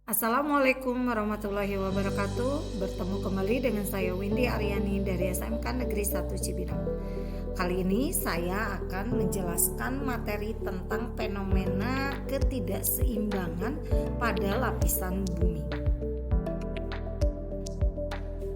Assalamualaikum warahmatullahi wabarakatuh. Bertemu kembali dengan saya Windy Aryani dari SMK Negeri 1 Cibinong. Kali ini saya akan menjelaskan materi tentang fenomena ketidakseimbangan pada lapisan bumi.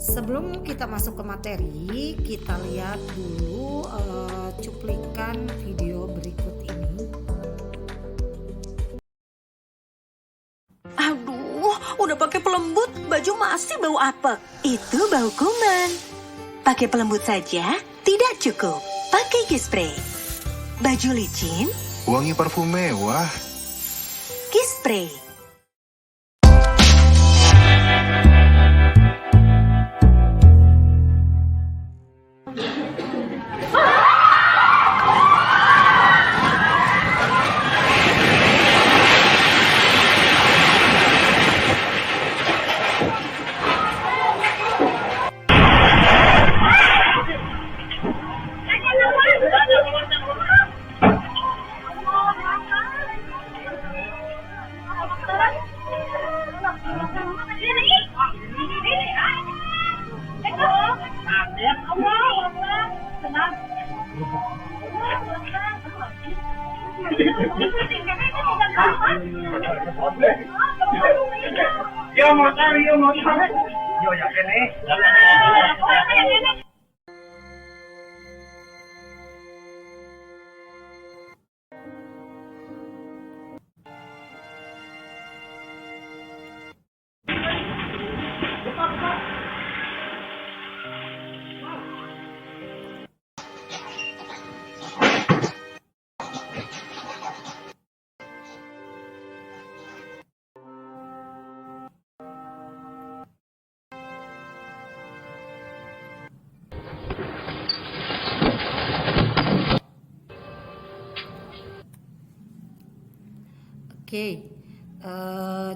Sebelum kita masuk ke materi, kita lihat dulu cuplikan video berikut ini. Udah pakai pelembut, baju masih bau apek. Itu bau kuman. Pakai pelembut saja tidak cukup. Pakai Kispray. Baju licin, Wangi parfum mewah. Kispray. Yo motor. Yo ya kene.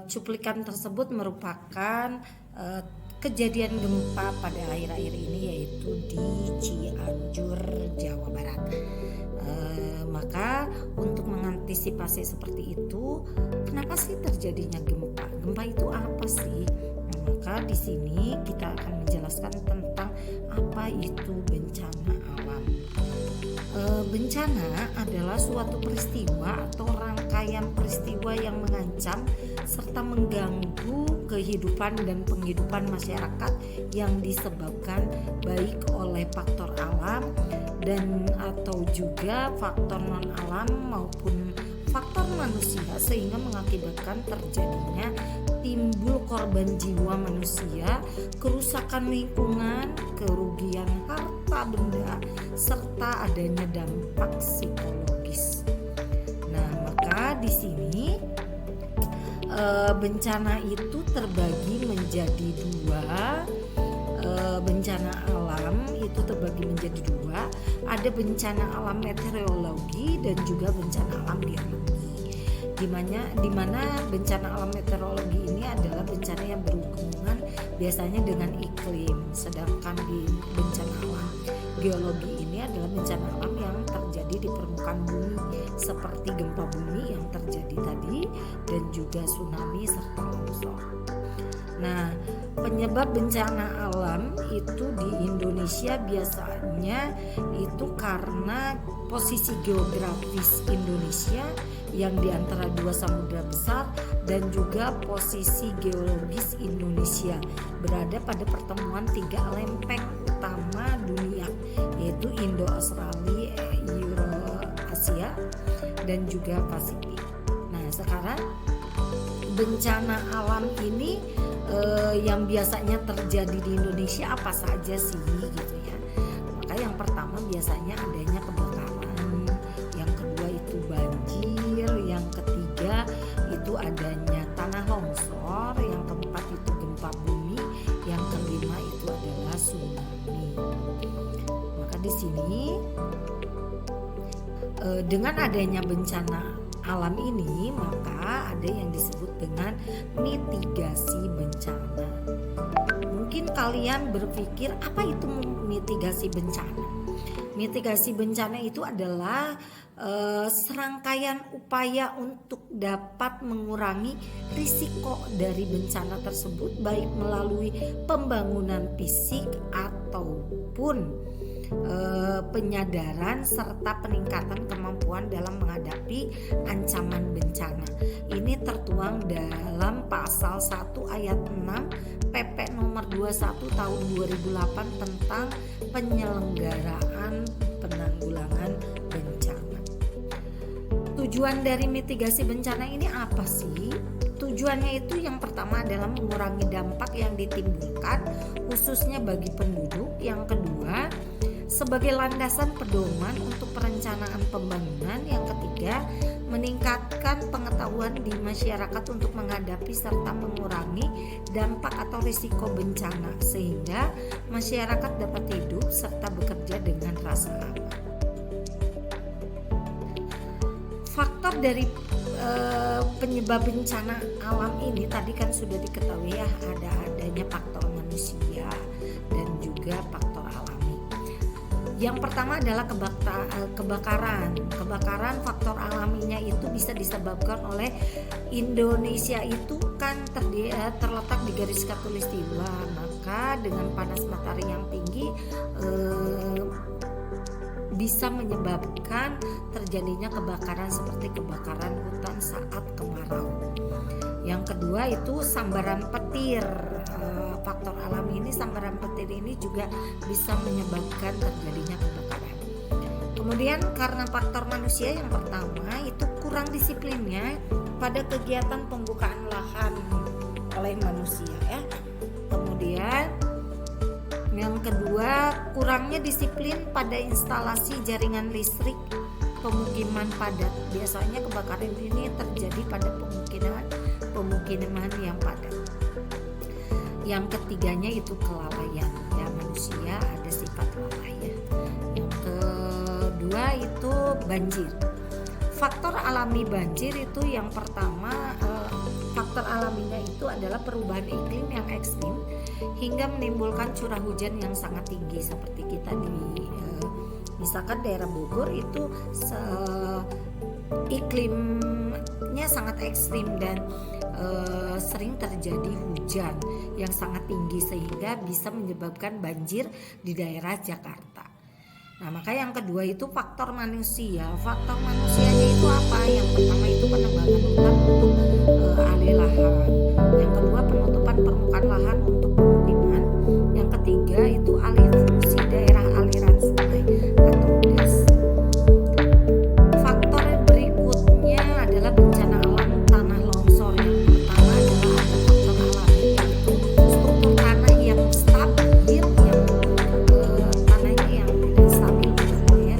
Cuplikan tersebut merupakan kejadian gempa pada akhir-akhir ini, yaitu di Cianjur, Jawa Barat. Maka untuk mengantisipasi seperti itu, kenapa sih terjadinya gempa? Gempa itu apa sih? Nah, maka di sini kita akan menjelaskan tentang apa itu bencana alam. Bencana adalah suatu peristiwa atau rangkaian peristiwa yang mengancam serta mengganggu kehidupan dan penghidupan masyarakat yang disebabkan baik oleh faktor alam dan atau juga faktor non alam maupun faktor manusia, sehingga mengakibatkan terjadinya timbul korban jiwa manusia, kerusakan lingkungan, kerugian harta benda, serta adanya dampak psikologis. Nah, maka di sini bencana itu terbagi menjadi dua. Bencana alam itu terbagi menjadi dua. Ada bencana alam meteorologi dan juga bencana alam geologi. Di mana bencana alam meteorologi ini adalah bencana yang berhubungan biasanya dengan iklim, sedangkan di bencana alam geologi ini adalah bencana alam yang terjadi di permukaan bumi, seperti gempa bumi yang terjadi tadi dan juga tsunami serta longsor. Nah, penyebab bencana alam itu di Indonesia biasanya itu karena posisi geografis Indonesia yang di antara dua samudra besar dan juga posisi geologis Indonesia berada pada pertemuan tiga lempeng utama dunia, yaitu Indo-Australia, Eurasia dan juga Pasifik. Nah, sekarang bencana alam ini yang biasanya terjadi di Indonesia apa saja sih gitu ya. Maka yang pertama biasanya adanya kebakaran, yang kedua itu banjir, yang ketiga itu adanya tanah longsor, yang keempat itu gempa bumi, yang kelima itu adalah tsunami. Maka di sini dengan adanya bencana alam ini, maka ada yang disebut dengan mitigasi bencana. Mungkin kalian berpikir apa itu mitigasi bencana? Mitigasi bencana itu adalah serangkaian upaya untuk dapat mengurangi risiko dari bencana tersebut, baik melalui pembangunan fisik ataupun penyadaran serta peningkatan kemampuan dalam menghadapi ancaman bencana. Ini tertuang dalam pasal 1 ayat 6 PP nomor 21 tahun 2008 tentang penyelenggaraan penanggulangan bencana. Tujuan dari mitigasi bencana ini apa sih? Tujuannya itu yang pertama adalah mengurangi dampak yang ditimbulkan khususnya bagi penduduk. Yang kedua, sebagai landasan pedoman untuk perencanaan pembangunan. Yang ketiga, meningkatkan pengetahuan di masyarakat untuk menghadapi serta mengurangi dampak atau risiko bencana sehingga masyarakat dapat hidup serta bekerja dengan rasa aman. Faktor dari penyebab bencana alam ini tadi kan sudah diketahui ya, ada adanya faktor manusia dan juga faktor alami. Yang pertama adalah kebakaran. Kebakaran faktor alaminya itu bisa disebabkan oleh Indonesia itu kan terletak di garis khatulistiwa, maka dengan panas matahari yang tinggi bisa menyebabkan terjadinya kebakaran seperti kebakaran hutan saat kemarau. Yang kedua itu sambaran petir. Faktor alam ini, sambaran petir ini juga bisa menyebabkan terjadinya kebakaran. Kemudian karena faktor manusia, yang pertama itu kurang disiplinnya pada kegiatan pembukaan lahan oleh manusia ya. Kemudian yang kedua, kurangnya disiplin pada instalasi jaringan listrik pemukiman padat. Biasanya kebakaran ini terjadi pada pemukiman yang padat. Yang ketiganya itu kelalaian. Ya, manusia ada sifat lalai ya. Yang kedua itu banjir. Faktor alami banjir itu yang pertama, faktor alaminya itu adalah perubahan iklim yang ekstrim hingga menimbulkan curah hujan yang sangat tinggi seperti kita di misalkan daerah Bogor itu iklimnya sangat ekstrim dan sering terjadi hujan yang sangat tinggi sehingga bisa menyebabkan banjir di daerah Jakarta. Nah, maka yang kedua itu faktor manusia. Faktor manusianya itu apa? Yang pertama itu penebangan hutan untuk alih lahan. Yang kedua penutupan permukaan lahan untuk pemukiman. Yang ketiga itu alih fungsi daerah aliran sungai atau das. Faktor berikutnya adalah bencana alam tanah longsor. Yang pertama adalah ada faktor alami yaitu struktur tanah yang stabil, tanahnya yang tidak stabil ya.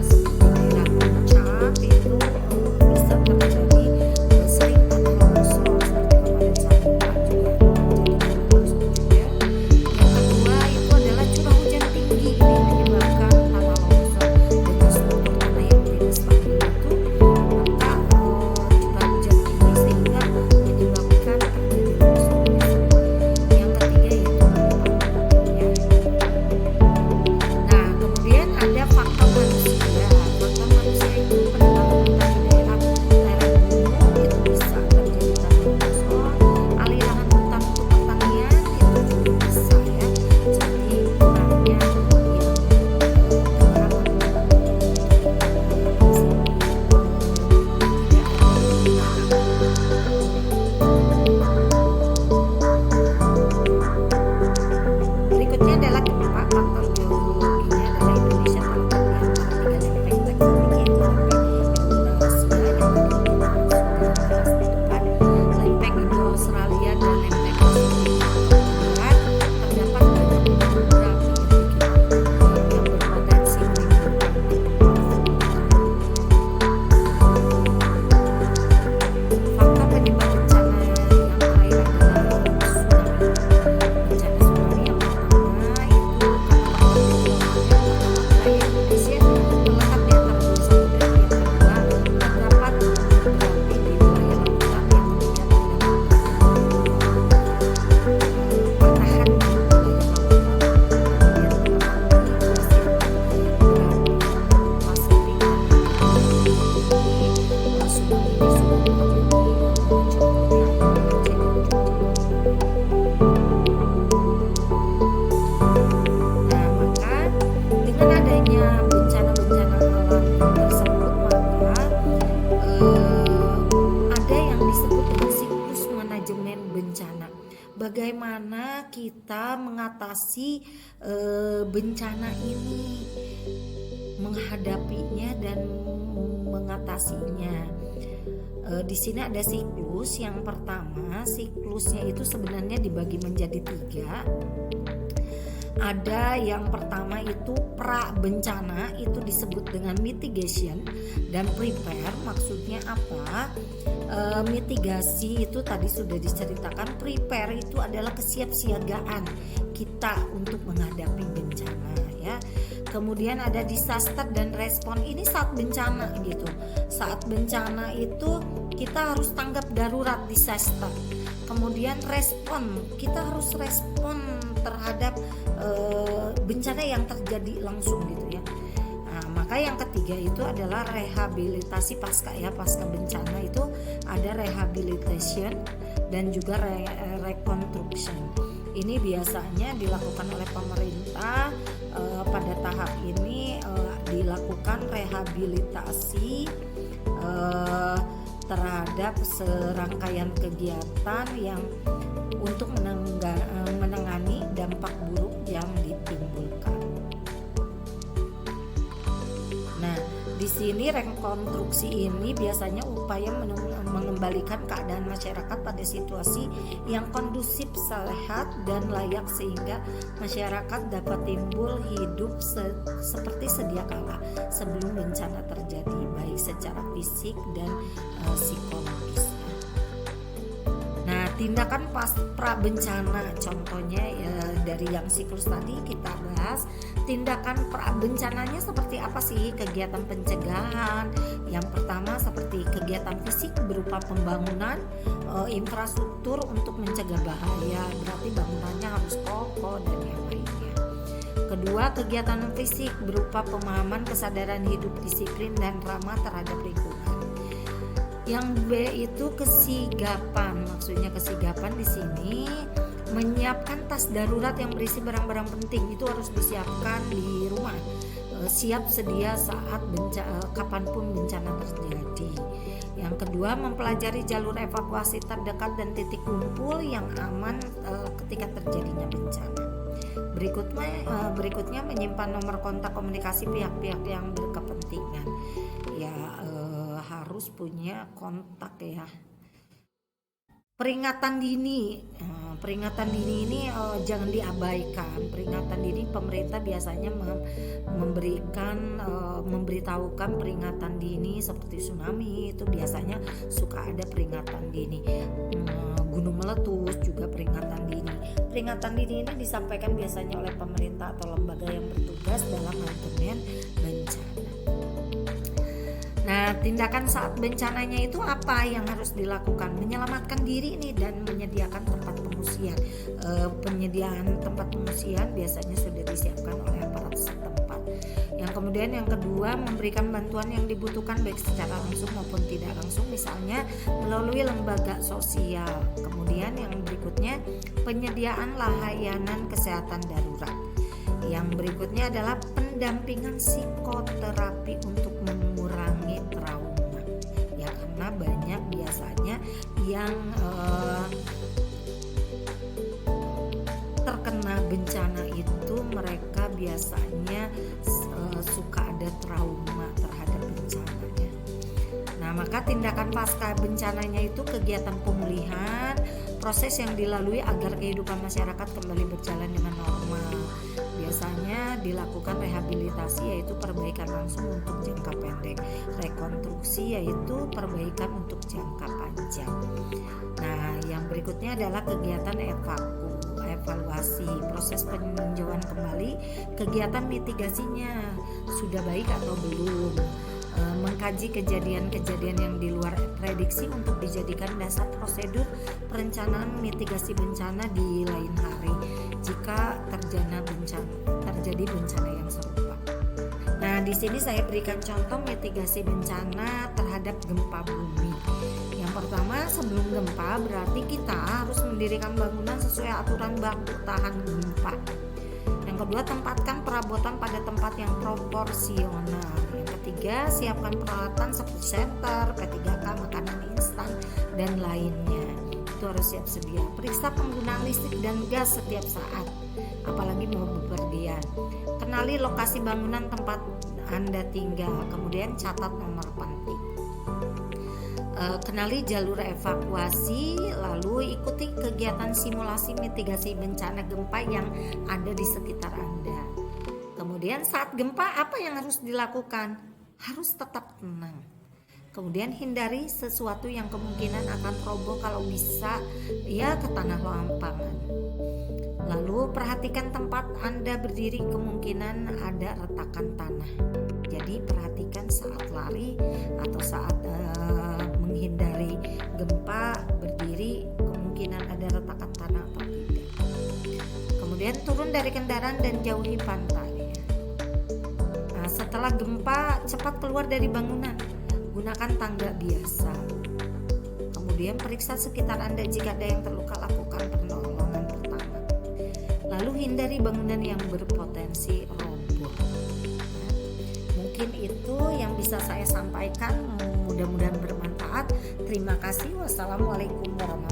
Seperti daerah puncak itu bisa terjadi sering tanah longsor seperti bencana. Bagaimana kita mengatasi bencana ini, menghadapinya dan mengatasinya. Di sini ada siklus. Yang pertama, siklusnya itu sebenarnya dibagi menjadi 3. Ada yang pertama itu pra bencana, itu disebut dengan mitigation, dan prepare. Maksudnya apa? Mitigasi itu tadi sudah diceritakan. Prepare itu adalah kesiapsiagaan kita untuk menghadapi bencana, ya. Kemudian ada disaster dan respon. Ini saat bencana gitu. Saat bencana itu kita harus tanggap darurat, disaster. Kemudian respon, kita harus respon terhadap bencana yang terjadi langsung gitu ya. Nah, maka yang ketiga itu adalah rehabilitasi pasca bencana. Itu ada rehabilitation dan juga reconstruction. Ini biasanya dilakukan oleh pemerintah. Pada tahap ini dilakukan rehabilitasi terhadap serangkaian kegiatan yang untuk menangani dampak buruk yang ditimbulkan. Nah, di sini rekonstruksi ini biasanya upaya mengembalikan keadaan masyarakat pada situasi yang kondusif, sehat dan layak sehingga masyarakat dapat timbul hidup seperti sedia kala sebelum bencana terjadi, baik secara fisik dan psikologis. Nah, tindakan pra bencana contohnya ya, dari yang siklus tadi kita bahas. Tindakan pra bencananya seperti apa sih? Kegiatan pencegahan yang pertama seperti kegiatan fisik berupa pembangunan infrastruktur untuk mencegah bahaya, berarti bangunannya harus kokoh dan yang lainnya. Kedua, kegiatan fisik berupa pemahaman, kesadaran hidup disiplin dan ramah terhadap lingkungan. Yang B itu kesigapan. Maksudnya kesigapan di sini menyiapkan tas darurat yang berisi barang-barang penting. Itu harus disiapkan di rumah, siap sedia saat kapanpun bencana terjadi. Yang kedua, mempelajari jalur evakuasi terdekat dan titik kumpul yang aman ketika terjadinya bencana. Berikutnya menyimpan nomor kontak komunikasi pihak-pihak yang berkepentingan. Ya, harus punya kontak ya. Peringatan dini ini jangan diabaikan. Peringatan dini, pemerintah biasanya memberitahukan peringatan dini seperti tsunami, itu biasanya suka ada peringatan dini. Gunung meletus juga peringatan dini. Peringatan dini ini disampaikan biasanya oleh pemerintah atau lembaga yang bertugas dalam manajemen bencana. Nah, tindakan saat bencananya itu apa yang harus dilakukan? Menyelamatkan diri nih dan menyediakan tempat pengungsian. Penyediaan tempat pengungsian biasanya sudah disiapkan oleh aparat setempat. Yang kemudian yang kedua, memberikan bantuan yang dibutuhkan baik secara langsung maupun tidak langsung, misalnya melalui lembaga sosial. Kemudian yang berikutnya, penyediaan layanan kesehatan darurat. Yang berikutnya adalah pendampingan psikoterapi untuk mengurangi trauma. Ya, karena banyak biasanya yang terkena bencana itu mereka biasanya suka ada trauma terhadap bencananya. Nah, maka tindakan pasca bencananya itu kegiatan pemulihan, proses yang dilalui agar kehidupan masyarakat kembali berjalan dengan normal. Biasanya dilakukan rehabilitasi, yaitu perbaikan langsung untuk jangka pendek. Rekonstruksi yaitu perbaikan untuk jangka panjang. Nah, yang berikutnya adalah kegiatan evaluasi, proses peninjauan kembali, kegiatan mitigasinya sudah baik atau belum. Mengkaji kejadian-kejadian yang di luar prediksi untuk dijadikan dasar prosedur perencanaan mitigasi bencana di lain hari jika terjadi bencana yang serupa. Nah, di sini saya berikan contoh mitigasi bencana terhadap gempa bumi. Yang pertama, sebelum gempa berarti kita harus mendirikan bangunan sesuai aturan baku tahan gempa. Yang kedua, tempatkan perabotan pada tempat yang proporsional. Yang ketiga, siapkan peralatan seperti senter, P3K, makanan instan, dan lainnya. itu harus siap sedia. Periksa penggunaan listrik dan gas setiap saat, apalagi mau bepergian. Kenali lokasi bangunan tempat Anda tinggal, kemudian catat nomor penting. Kenali jalur evakuasi, lalu ikuti kegiatan simulasi mitigasi bencana gempa yang ada di sekitar Anda. Kemudian saat gempa apa yang harus dilakukan? Harus tetap tenang. Kemudian hindari sesuatu yang kemungkinan akan roboh, kalau bisa ya ke tanah lampangan. Lalu perhatikan tempat Anda berdiri, kemungkinan ada retakan tanah. Jadi perhatikan saat lari atau saat menghindari gempa berdiri, kemungkinan ada retakan tanah atau tidak. Kemudian turun dari kendaraan dan jauhi pantai. Nah, setelah gempa cepat keluar dari bangunan, gunakan tangga biasa. Kemudian periksa sekitar Anda, jika ada yang terluka lakukan pertolongan pertama. Lalu hindari bangunan yang berpotensi roboh. Nah, mungkin itu yang bisa saya sampaikan, mudah-mudahan bermanfaat. Terima kasih. Wassalamualaikum warahmatullahi wabarakatuh.